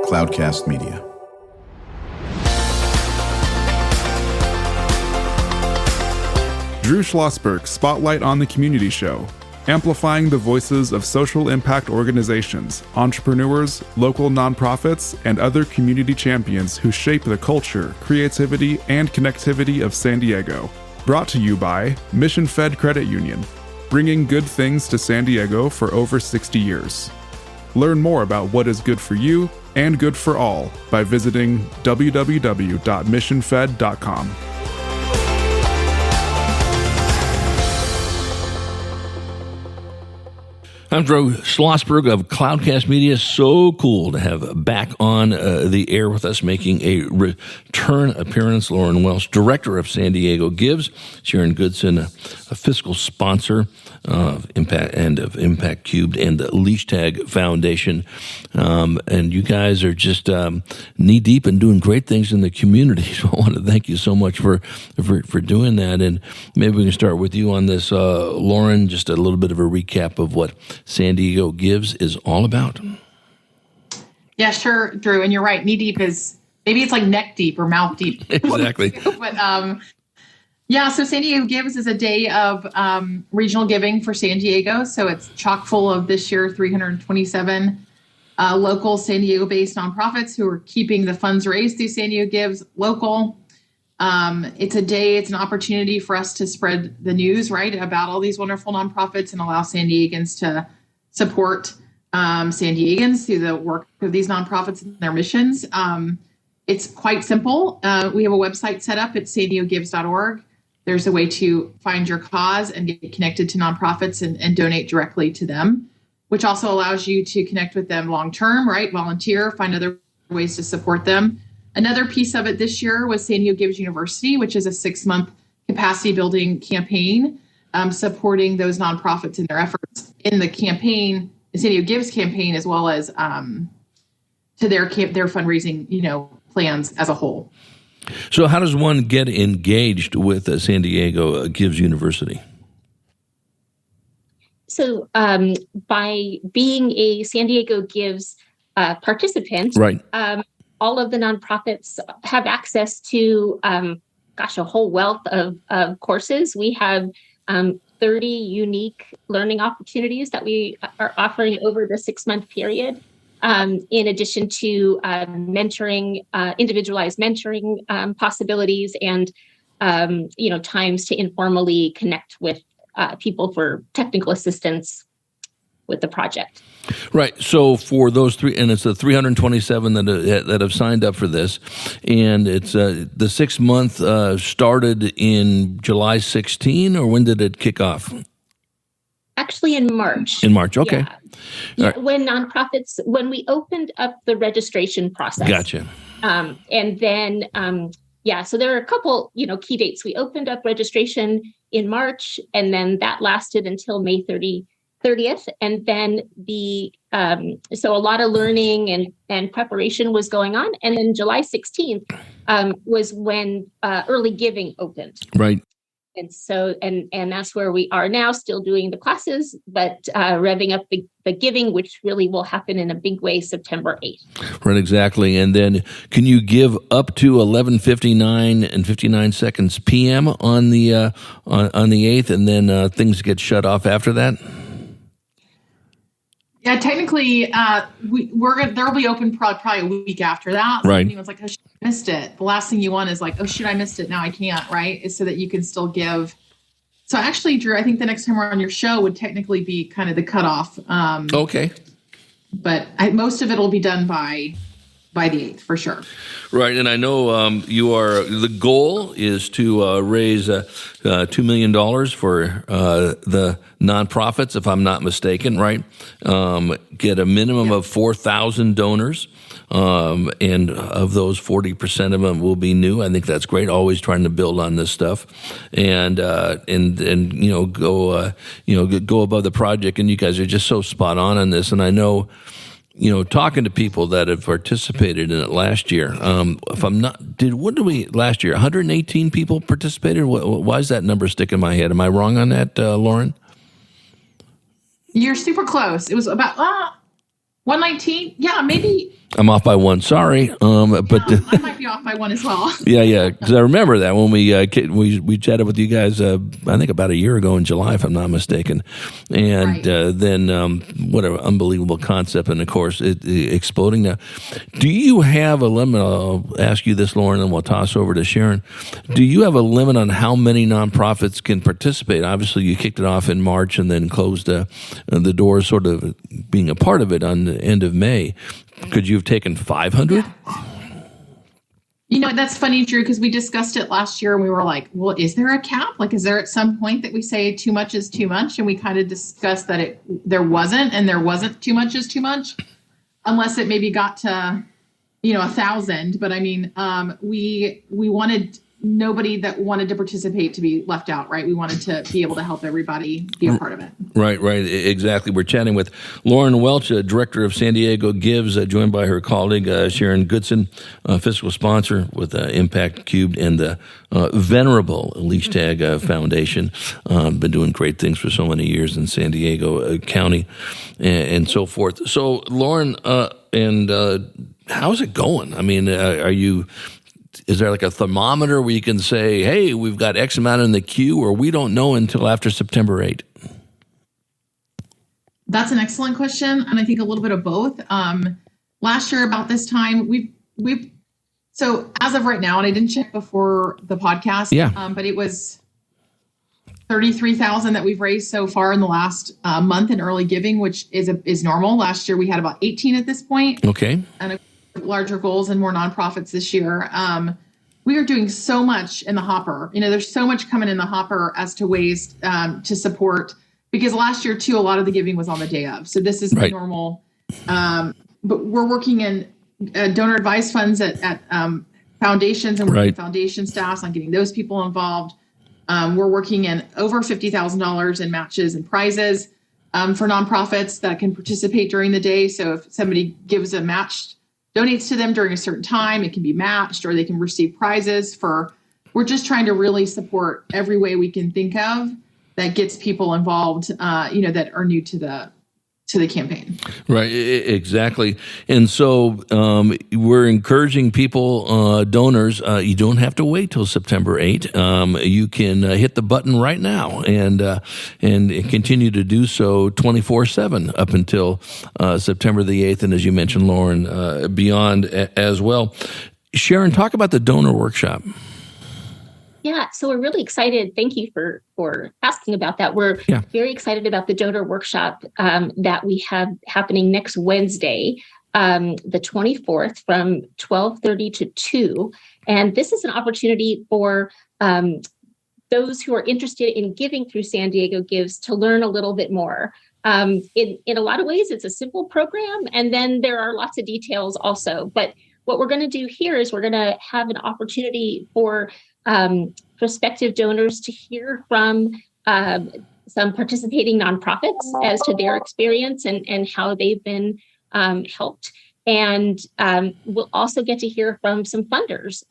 Cloudcast Media. Drew Schlosberg Spotlight on the Community Show, amplifying the voices of social impact organizations, entrepreneurs, local nonprofits, and other community champions who shape the culture, creativity, and connectivity of San Diego. Brought to you by Mission Fed Credit Union, bringing good things to San Diego for over 60 years. Learn more about what is good for you and good for all by visiting www.missionfed.com. I'm Drew Schlosberg of Cloudcast Media. So cool to have back on the air with us, making a return appearance, Lauren Welsh, Director of San Diego Gives, Sharon Goodson, a fiscal sponsor of Impact Cubed and the Leash Tag Foundation. And you guys are just knee deep and doing great things in the community. So I want to thank you so much for doing that. And maybe we can start with you on this, Lauren, just a little bit of a recap of what San Diego Gives is all about. Yeah, sure, Drew. And you're right. Knee deep is, maybe it's like neck deep or mouth deep. Exactly. But yeah, so San Diego Gives is a day of regional giving for San Diego. So it's chock full of this year 327 local San Diego-based nonprofits who are keeping the funds raised through San Diego Gives local. It's an opportunity for us to spread the news, right, about all these wonderful nonprofits and allow San Diegans to support San Diegans through the work of these nonprofits and their missions. It's quite simple. We have a website set up at sandiegogives.org. There's a way to find your cause and get connected to nonprofits and donate directly to them, which also allows you to connect with them long-term, right? Volunteer, find other ways to support them. Another piece of it this year was San Diego Gives University, which is a 6-month capacity building campaign supporting those nonprofits in their efforts in the campaign, the San Diego Gives campaign, as well as to their fundraising, plans as a whole. So how does one get engaged with San Diego Gives University? So by being a San Diego Gives participant, right. All of the nonprofits have access to, a whole wealth of courses. We have 30 unique learning opportunities that we are offering over the 6-month period, in addition to mentoring, individualized mentoring possibilities and, times to informally connect with people for technical assistance with the project. Right. So for those three, and it's the 327 that have signed up for this, and it's the 6-month started in July 16, or when did it kick off? Actually, in March. In March, okay. Yeah. Right. When we opened up the registration process. Gotcha. And then, so there are a couple, key dates. We opened up registration in March, and then that lasted until May 30th. And then so a lot of learning and preparation was going on. And then July 16th was when early giving opened. Right. And so, and that's where we are now, still doing the classes, but revving up the giving, which really will happen in a big way September 8th. Right, exactly. And then can you give up to 11:59 and 59 seconds p.m. on the 8th, and then things get shut off after that? Yeah, technically, there will be open probably a week after that. So right. Anyone's like, oh, shit, I missed it. The last thing you want is like, oh, shit, I missed it. Now I can't, right? Is so that you can still give. So actually, Drew, I think the next time we're on your show would technically be kind of the cutoff. Okay. But most of it will be done by the 8th, for sure. Right, and I know the goal is to raise $2 million for the nonprofits, if I'm not mistaken, right? Get a minimum of 4,000 donors, and of those, 40% of them will be new. I think that's great. Always trying to build on this stuff, and go above the project. And you guys are just so spot on this, and I know. Talking to people that have participated in it last year, last year? 118 people participated? Why is that number stick in my head? Am I wrong on that, Lauren? You're super close. It was about 119? Yeah, maybe. I'm off by one. Sorry, but I might be off by one as well. yeah. Because I remember that when we chatted with you guys, I think about a year ago in July, if I'm not mistaken, and Right. then what an unbelievable concept, and of course it exploding now. Do you have a limit? I'll ask you this, Lauren, and we'll toss over to Sharon. Do you have a limit on how many nonprofits can participate? Obviously, you kicked it off in March and then closed the doors, sort of being a part of it on the end of May. Could you have taken 500? That's funny, Drew, because we discussed it last year and we were like, well, is there a cap? Like, is there at some point that we say too much is too much? And we kind of discussed that there wasn't too much is too much, unless it maybe got to, 1,000. But I mean, we wanted nobody that wanted to participate to be left out, right? We wanted to be able to help everybody be a part of it. Right, exactly. We're chatting with Lauren Welch, Director of San Diego Gives, joined by her colleague Sharon Goodson, fiscal sponsor with Impact Cubed and the venerable Leash Tag Foundation. Been doing great things for so many years in San Diego County and so forth. So, Lauren, and how's it going? I mean, is there like a thermometer where you can say, hey, we've got X amount in the queue, or we don't know until after September 8th? That's an excellent question. And I think a little bit of both. Last year, about this time, so as of right now, and I didn't check before the podcast, but it was 33,000 that we've raised so far in the last month in early giving, which is normal. Last year, we had about 18 at this point. Okay. And larger goals and more nonprofits this year. We are doing so much in the hopper. There's so much coming in the hopper as to ways to support, because last year too, a lot of the giving was on the day of. So this is right. Normal. But we're working in donor advised funds at foundations and working with foundation staffs on getting those people involved. We're working in over $50,000 in matches and prizes for nonprofits that can participate during the day. So if somebody gives a matched donates to them during a certain time, it can be matched, or they can receive prizes we're just trying to really support every way we can think of that gets people involved, that are new to the campaign. Right, exactly. And so we're encouraging people, donors, you don't have to wait till September 8th. You can hit the button right now and continue to do so 24/7 up until September the 8th. And as you mentioned, Lauren, beyond as well. Sharon, talk about the donor workshop. Yeah, so we're really excited. Thank you for asking about that. We're very excited about the donor workshop that we have happening next Wednesday, the 24th, from 12:30 to 2. And this is an opportunity for those who are interested in giving through San Diego Gives to learn a little bit more. In a lot of ways, it's a simple program, and then there are lots of details also. But what we're going to do here is we're going to have an opportunity for prospective donors to hear from some participating nonprofits as to their experience and how they've been helped. And we'll also get to hear from some funders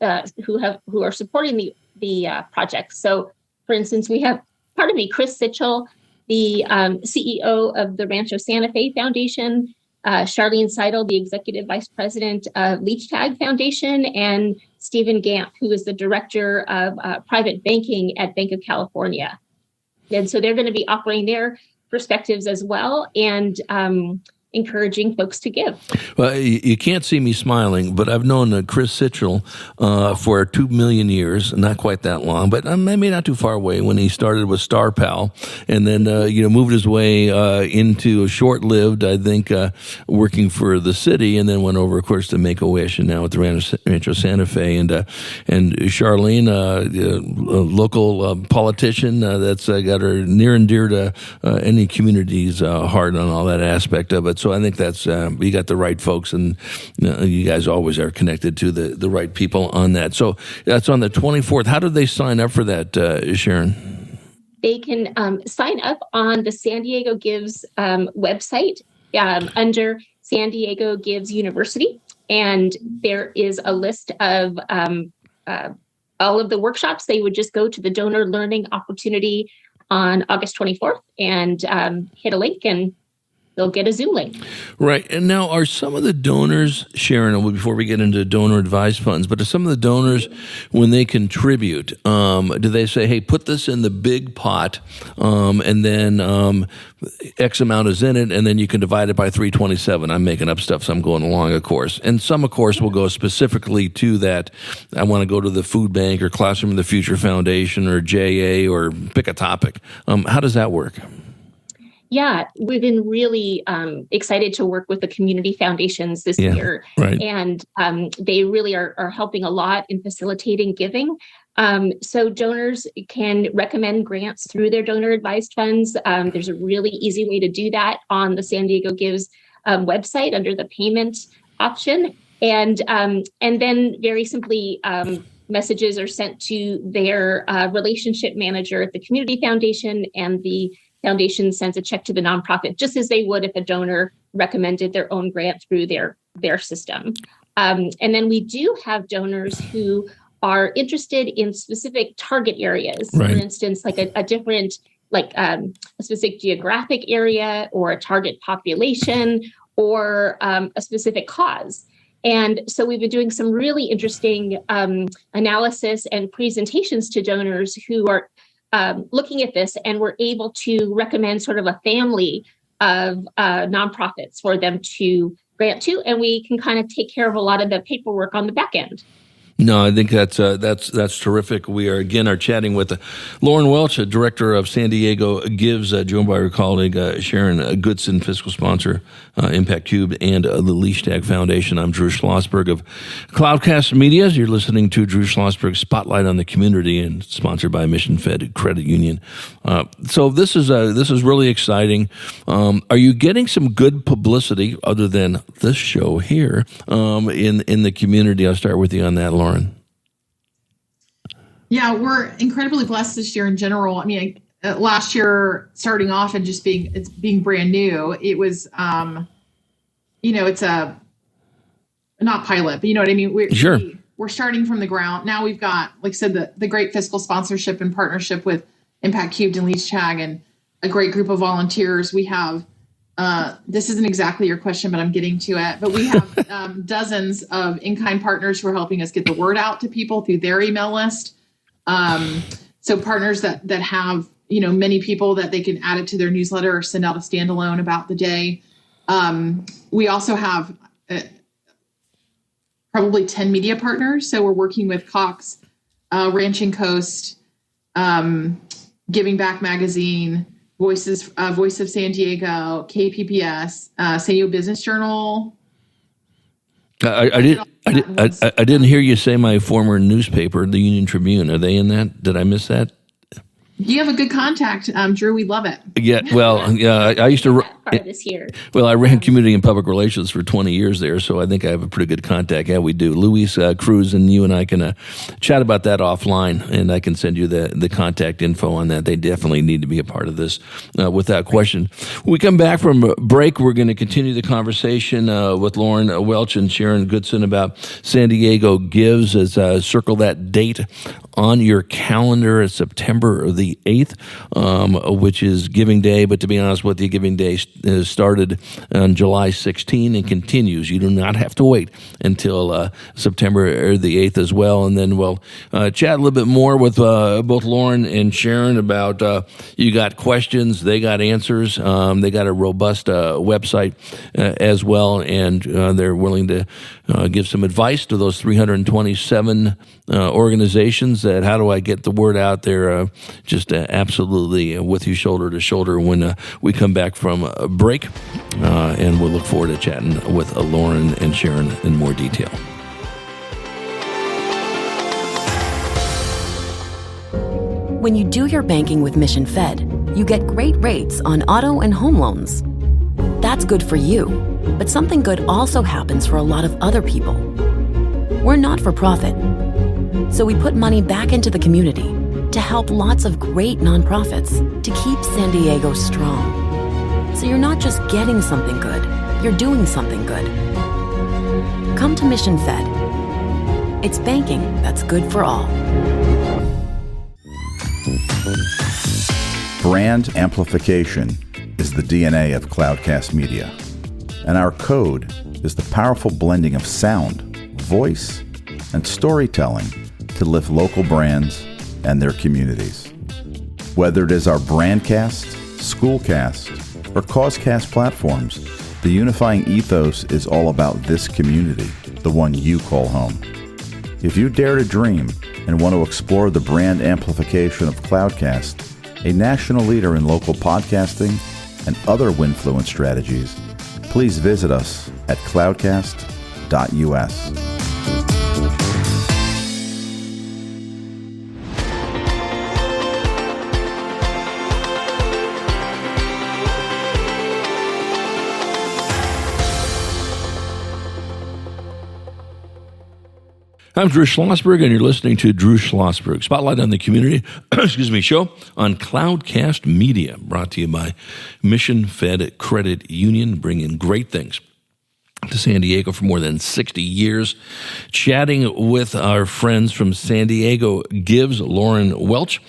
who are supporting the project. So, for instance, we have, Chris Sitchell, the CEO of the Rancho Santa Fe Foundation, Charlene Seidel, the Executive Vice President of Leash Tag Foundation, and Stephen Gamp, who is the Director of Private Banking at Bank of California. And so they're going to be offering their perspectives as well, and encouraging folks to give. Well, you can't see me smiling, but I've known Chris Sitchell for 2 million years, not quite that long, but maybe not too far away, when he started with Star Pal, and then moved his way into a short-lived, I think, working for the city, and then went over, of course, to Make-A-Wish, and now with the Rancho Santa Fe, and Charlene, a local politician that's got her near and dear to any community's heart on all that aspect of it. So I think that's you got the right folks, and you guys always are connected to the right people on that. So that's on the 24th. How do they sign up for that, Sharon? They can sign up on the San Diego Gives website under San Diego Gives University, and there is a list of all of the workshops. They would just go to the donor learning opportunity on August 24th and hit a link, and they'll get a Zoom link. Right. And now, are some of the donors, Sharon, before we get into donor advised funds, but are some of the donors, when they contribute, do they say, hey, put this in the big pot, and then X amount is in it, and then you can divide it by 327? I'm making up stuff, so I'm going along, of course. And some, of course, will go specifically to that. I want to go to the food bank or Classroom of the Future Foundation or JA or pick a topic. How does that work? Yeah, we've been really excited to work with the community foundations this year. Right. And they really are helping a lot in facilitating giving. So donors can recommend grants through their donor advised funds. There's a really easy way to do that on the San Diego Gives website under the payment option. And then very simply, messages are sent to their relationship manager at the community foundation, and the foundation sends a check to the nonprofit, just as they would if a donor recommended their own grant through their system. And then we do have donors who are interested in specific target areas. Right. For instance, like a different, like a specific geographic area or a target population or a specific cause. And so we've been doing some really interesting analysis and presentations to donors who are looking at this, and we're able to recommend sort of a family of nonprofits for them to grant to, and we can kind of take care of a lot of the paperwork on the back end. No, I think that's terrific. We are chatting with Lauren Welch, Director of San Diego Gives, joined by our colleague Sharon Goodson, fiscal sponsor, Impact Cube, and the Leashtag Foundation. I'm Drew Schlosberg of Cloudcast Media. You're listening to Drew Schlosberg's Spotlight on the Community, and sponsored by Mission Fed Credit Union. So this is really exciting. Are you getting some good publicity other than this show here in the community? I'll start with you on that, Lauren. Yeah, we're incredibly blessed this year in general. I mean, last year, starting off and just being brand new, it was, it's a not pilot, but you know what I mean? We're starting from the ground. Now we've got, like I said, the great fiscal sponsorship and partnership with Impact Cubed and Leashtag, and a great group of volunteers. We have, this isn't exactly your question, but I'm getting to it. But we have dozens of in-kind partners who are helping us get the word out to people through their email list. So partners that have, many people that they can add it to their newsletter or send out a standalone about the day. We also have probably 10 media partners. So we're working with Cox, Ranching Coast, Giving Back Magazine, Voice of San Diego, KPPS, San Diego Business Journal. I didn't hear you say my former newspaper, the Union Tribune. Are they in that? Did I miss that? You have a good contact, Drew. We love it. Yeah, well, I used to. This year. Well, I ran community and public relations for 20 years there, so I think I have a pretty good contact. Yeah, we do. Luis Cruz and you and I can chat about that offline, and I can send you the contact info on that. They definitely need to be a part of this without question. When we come back from break, we're going to continue the conversation with Lauren Welch and Sharon Goodson about San Diego Gives. Circle that date on your calendar. It's September the 8th, which is Giving Day, but to be honest with you, Giving Day started on July 16 and continues. You do not have to wait until September the 8th as well. And then we'll chat a little bit more with both Lauren and Sharon about you got questions, they got answers. They got a robust website as well, and they're willing to give some advice to those 327 organizations that how do I get the word out there, just absolutely with you shoulder to shoulder when we come back from a break, and we'll look forward to chatting with Lauren and Sharon in more detail. When you do your banking with Mission Fed, you get great rates on auto and home loans. That's good for you, but something good also happens for a lot of other people. We're not for profit, so we put money back into the community to help lots of great nonprofits to keep San Diego strong. So you're not just getting something good, you're doing something good. Come to Mission Fed. It's banking that's good for all. Brand amplification. is the DNA of Cloudcast Media, and our code is the powerful blending of sound, voice, and storytelling to lift local brands and their communities. Whether it is our Brandcast, Schoolcast, or Causecast platforms, the unifying ethos is all about this community, the one you call home. If you dare to dream and want to explore the brand amplification of Cloudcast, a national leader in local podcasting and other Winfluence strategies, please visit us at cloudcast.us. I'm Drew Schlosberg, and you're listening to Drew Schlosberg Spotlight on the Community show on Cloudcast Media, brought to you by Mission Fed Credit Union, bringing great things to San Diego for more than 60 years. Chatting with our friends from San Diego Gives, Lauren Welch.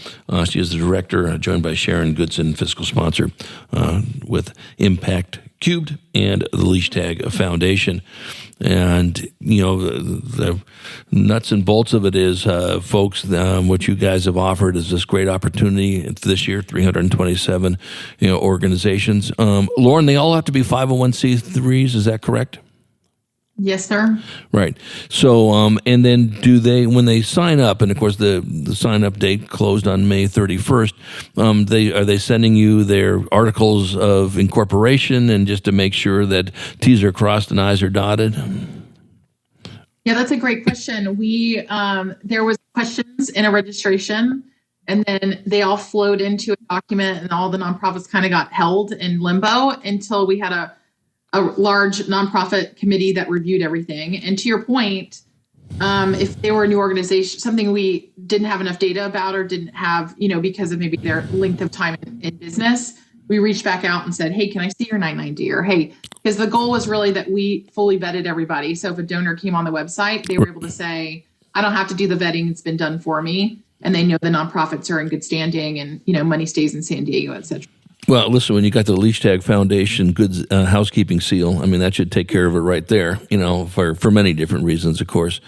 She is the director, joined by Sharon Goodson, fiscal sponsor with Impact Cubed and the Leash Tag Foundation. And, you know, the nuts and bolts of it is, folks, what you guys have offered is this great opportunity this year, 327, organizations. Lauren, they all have to be 501c3s, is that correct? Yes, sir. Right. So, and then do they, when they sign up, and of course the sign up date closed on May 31st, are they sending you their articles of incorporation and just to make sure that T's are crossed and I's are dotted? Yeah, that's a great question. There was questions in a registration, and then they all flowed into a document, and all the nonprofits kind of got held in limbo until we had a large nonprofit committee that reviewed everything. And to your point, if they were a new organization, something we didn't have enough data about or didn't have, because of maybe their length of time in business, we reached back out and said, hey, can I see your 990? Or hey, because the goal was really that we fully vetted everybody. So if a donor came on the website, they were able to say, I don't have to do the vetting. It's been done for me. And they know the nonprofits are in good standing and, money stays in San Diego, et cetera. Well, listen, when you got the Leash Tag Foundation good housekeeping seal, I mean, that should take care of it right there, for many different reasons, of course,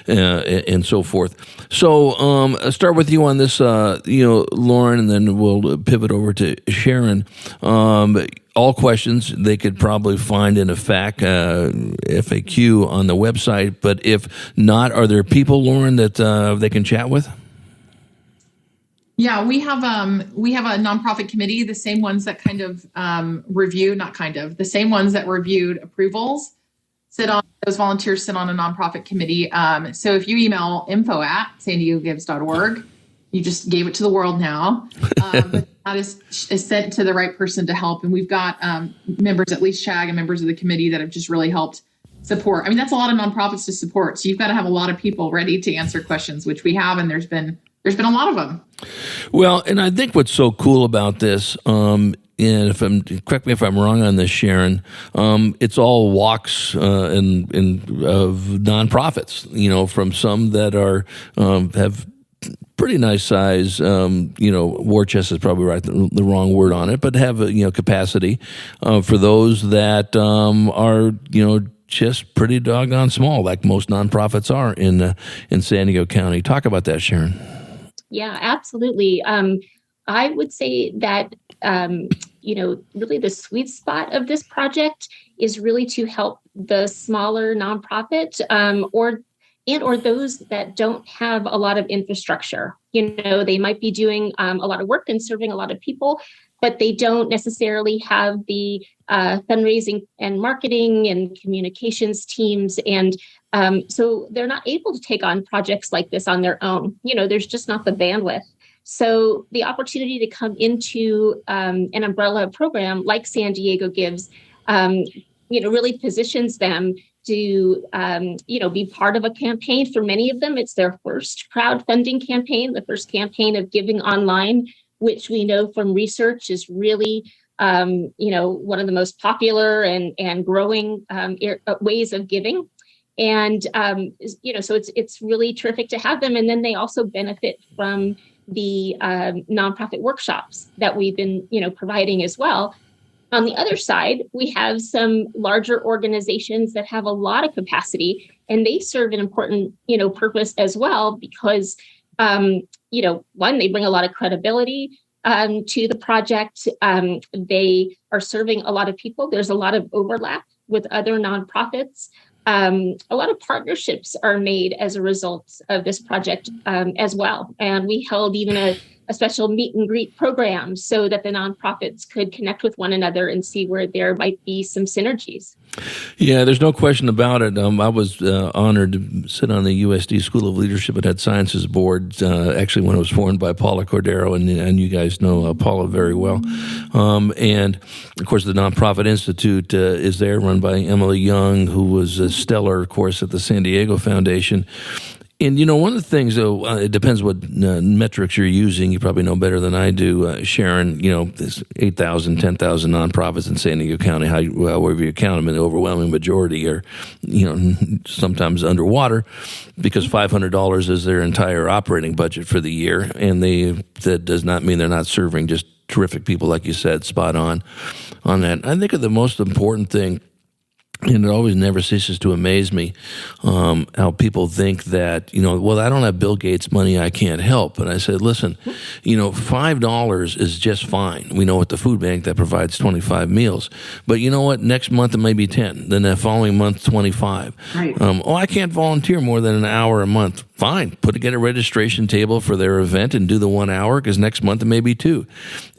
and so forth. So I'll start with you on this, Lauren, and then we'll pivot over to Sharon. All questions they could probably find in a FAQ on the website, but if not, are there people, Lauren, that they can chat with? Yeah, we have a nonprofit committee, the same ones that the same ones that reviewed approvals those volunteers sit on a nonprofit committee. So if you email info@sandiegogives.org, you just gave it to the world now. But that is sent to the right person to help. And we've got members at Leash Tag and members of the committee that have just really helped support. I mean, that's a lot of nonprofits to support. So you've got to have a lot of people ready to answer questions, which we have, and there's been a lot of them. Well, and I think what's so cool about this, and correct me if I'm wrong on this, Sharon, it's all walks of nonprofits. From some that are have pretty nice size. War chest is probably the wrong word on it, but have capacity for those that are just pretty doggone small, like most nonprofits are in San Diego County. Talk about that, Sharon. Yeah, absolutely. I would say that, really the sweet spot of this project is really to help the smaller nonprofit or those that don't have a lot of infrastructure. They might be doing a lot of work and serving a lot of people, but they don't necessarily have the fundraising and marketing and communications teams. And so they're not able to take on projects like this on their own. There's just not the bandwidth. So the opportunity to come into an umbrella program like San Diego Gives, really positions them to, be part of a campaign. For many of them, it's their first crowdfunding campaign, the first campaign of giving online, which we know from research is really, one of the most popular and growing ways of giving. And, so it's really terrific to have them. And then they also benefit from the nonprofit workshops that we've been, providing as well. On the other side, we have some larger organizations that have a lot of capacity, and they serve an important, purpose as well because, one, they bring a lot of credibility to the project. They are serving a lot of people. There's a lot of overlap with other nonprofits. A lot of partnerships are made as a result of this project as well. And we held even a special meet and greet program so that the nonprofits could connect with one another and see where there might be some synergies. Yeah, there's no question about it. I was honored to sit on the USD School of Leadership and Health Sciences Board, actually when it was formed by Paula Cordero, and you guys know Paula very well. And, of course, the Nonprofit Institute is there, run by Emily Young, who was stellar, of course, at the San Diego Foundation. And, one of the things, though, it depends what metrics you're using. You probably know better than I do, Sharon. There's 8,000, 10,000 nonprofits in San Diego County, however you count them, and the overwhelming majority are, sometimes underwater because $500 is their entire operating budget for the year. And that does not mean they're not serving just terrific people, like you said, spot on that. I think of the most important thing, and it always never ceases to amaze me how people think that, well, I don't have Bill Gates' money, I can't help. And I said, listen, $5 is just fine. We know at the food bank that provides 25 meals. But you know what? Next month it may be 10. Then the following month, 25. Right. I can't volunteer more than an together a month. Fine. Get a registration table for their event and do the 1 hour because next month it may be 2.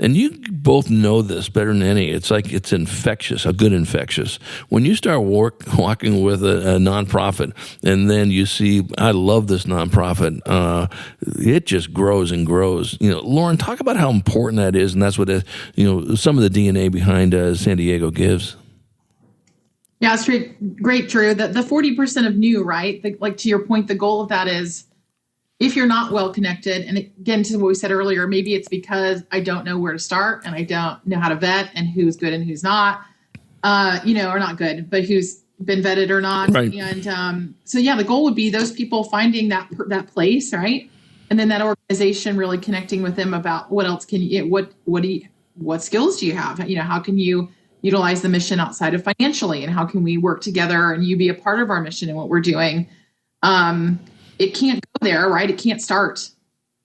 And you both know this better than any. It's like it's infectious, a good infectious. When you start walking with a nonprofit and then you see, I love this nonprofit, it just grows and grows. Lauren, talk about how important that is, and that's what some of the DNA behind San Diego Gives. Yeah, it's great, Drew. The 40% of new, right? To your point, the goal of that is if you're not well connected, and again, to what we said earlier, maybe it's because I don't know where to start and I don't know how to vet and who's good and who's not, or not good, but who's been vetted or not. Right. And the goal would be those people finding that place, right? And then that organization really connecting with them about what else what skills do you have? How can you utilize the mission outside of financially, and how can we work together and you be a part of our mission and what we're doing? It can't go there, right? It can't start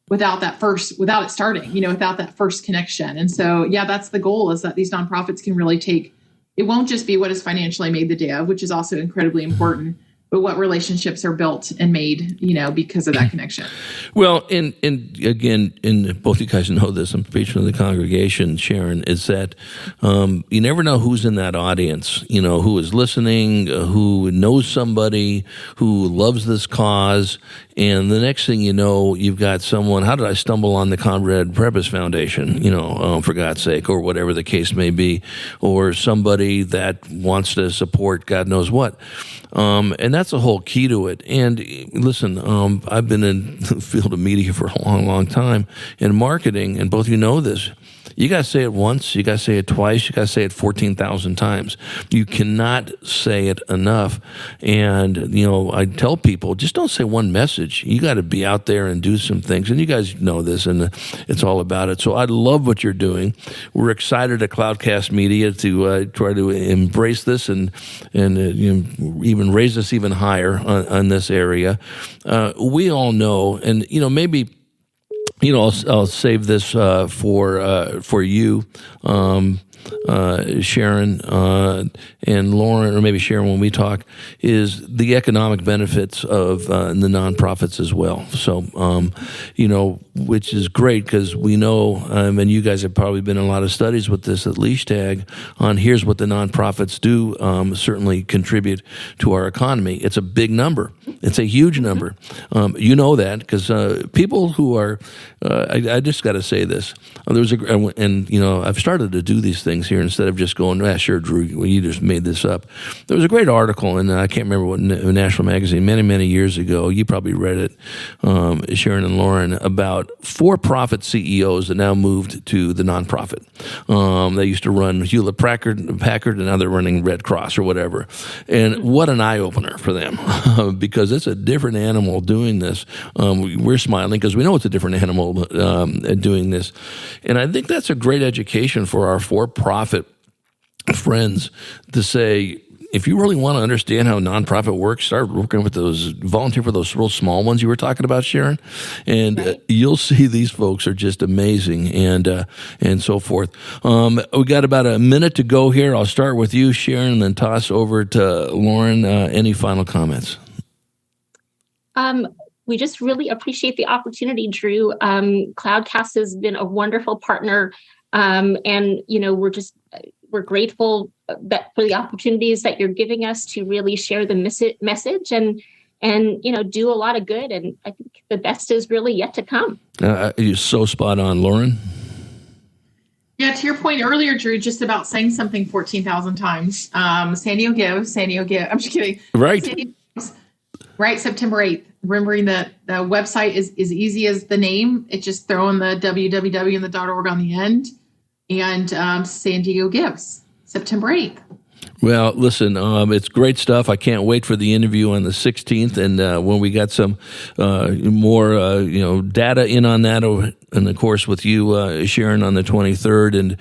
without it starting, without that first connection. And so, that's the goal, is that these nonprofits can really it won't just be what is financially made the day of, which is also incredibly important, but what relationships are built and made, because of that connection. Well, and again, and both you guys know this, I'm patron of the congregation, Sharon, is that you never know who's in that audience, who is listening, who knows somebody, who loves this cause, and the next thing you know, you've got someone, how did I stumble on the Conrad Prebys Foundation, for God's sake, or whatever the case may be, or somebody that wants to support God knows what. And that's the whole key to it. And listen, I've been in the field of media for a long, long time, in marketing, and both of you know this. You got to say it once, you got to say it twice, you got to say it 14,000 times. You cannot say it enough. And, I tell people, just don't say one message. You got to be out there and do some things. And you guys know this, and it's all about it. So I love what you're doing. We're excited at Cloudcast Media to try to embrace this and even raise us even higher on this area. We all know, and, maybe, I'll save this for you, Sharon, and Lauren, or maybe Sharon when we talk, is the economic benefits of the nonprofits as well. So, which is great because we know, and you guys have probably been in a lot of studies with this at Leash Tag on here's what the nonprofits do certainly contribute to our economy. It's a big number. It's a huge number. You know that because people who are, I just got to say this. I've started to do these things here instead of just going, sure, Drew, you just made this up. There was a great article, and I can't remember what national magazine, many, many years ago. You probably read it, Sharon and Lauren, about for-profit CEOs that now moved to the nonprofit. They used to run Hewlett-Packard, and now they're running Red Cross or whatever. And what an eye-opener for them, because it's a different animal doing this. We're smiling because we know it's a different animal doing this. And I think that's a great education for our for-profit friends to say, if you really want to understand how nonprofit works, start working with volunteer for those real small ones you were talking about, Sharon, and you'll see these folks are just amazing, and so forth. We got about a minute to go here. I'll start with you, Sharon, and then toss over to Lauren. Any final comments? We just really appreciate the opportunity, Drew. Cloudcast has been a wonderful partner, and we're grateful for the opportunities that you're giving us to really share the message and do a lot of good. And I think the best is really yet to come. You're so spot on, Lauren. Yeah, to your point earlier, Drew, just about saying something 14,000 times. San Diego Gives. I'm just kidding. Right. San Diego Gives, right, September 8th. Remembering that the website is as easy as the name. It's just throwing the www and the .org on the end. And San Diego Gives, September 8th. Well, listen, it's great stuff. I can't wait for the interview on the 16th, and when we got some more, data in on that, and of course with you, Sharon, on the 23rd. And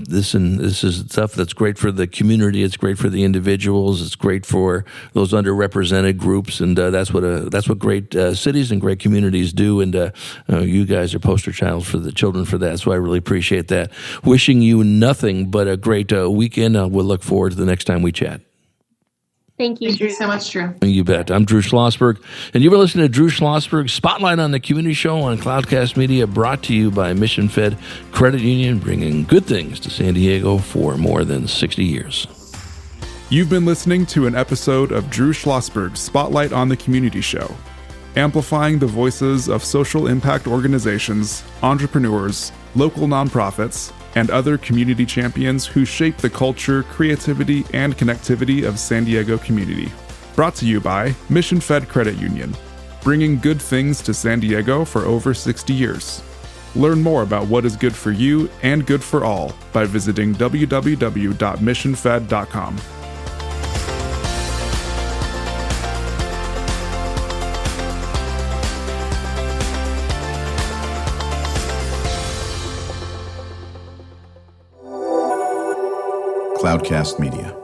this is stuff that's great for the community. It's great for the individuals. It's great for those underrepresented groups, and that's what great cities and great communities do. And you guys are poster child for the children for that. So I really appreciate that. Wishing you nothing but a great weekend. We'll look forward to the next time we chat. Thank you, Drew. Thank you so much, Drew. You bet. I'm Drew Schlosberg, and you were listening to Drew Schlosberg Spotlight on the Community Show on Cloudcast Media, brought to you by Mission Fed Credit Union, bringing good things to San Diego for more than 60 years. You've been listening to an episode of Drew Schlosberg Spotlight on the Community Show, amplifying the voices of social impact organizations, entrepreneurs, local nonprofits, and other community champions who shape the culture, creativity, and connectivity of San Diego community. Brought to you by Mission Fed Credit Union, bringing good things to San Diego for over 60 years. Learn more about what is good for you and good for all by visiting www.missionfed.com. Cloudcast Media.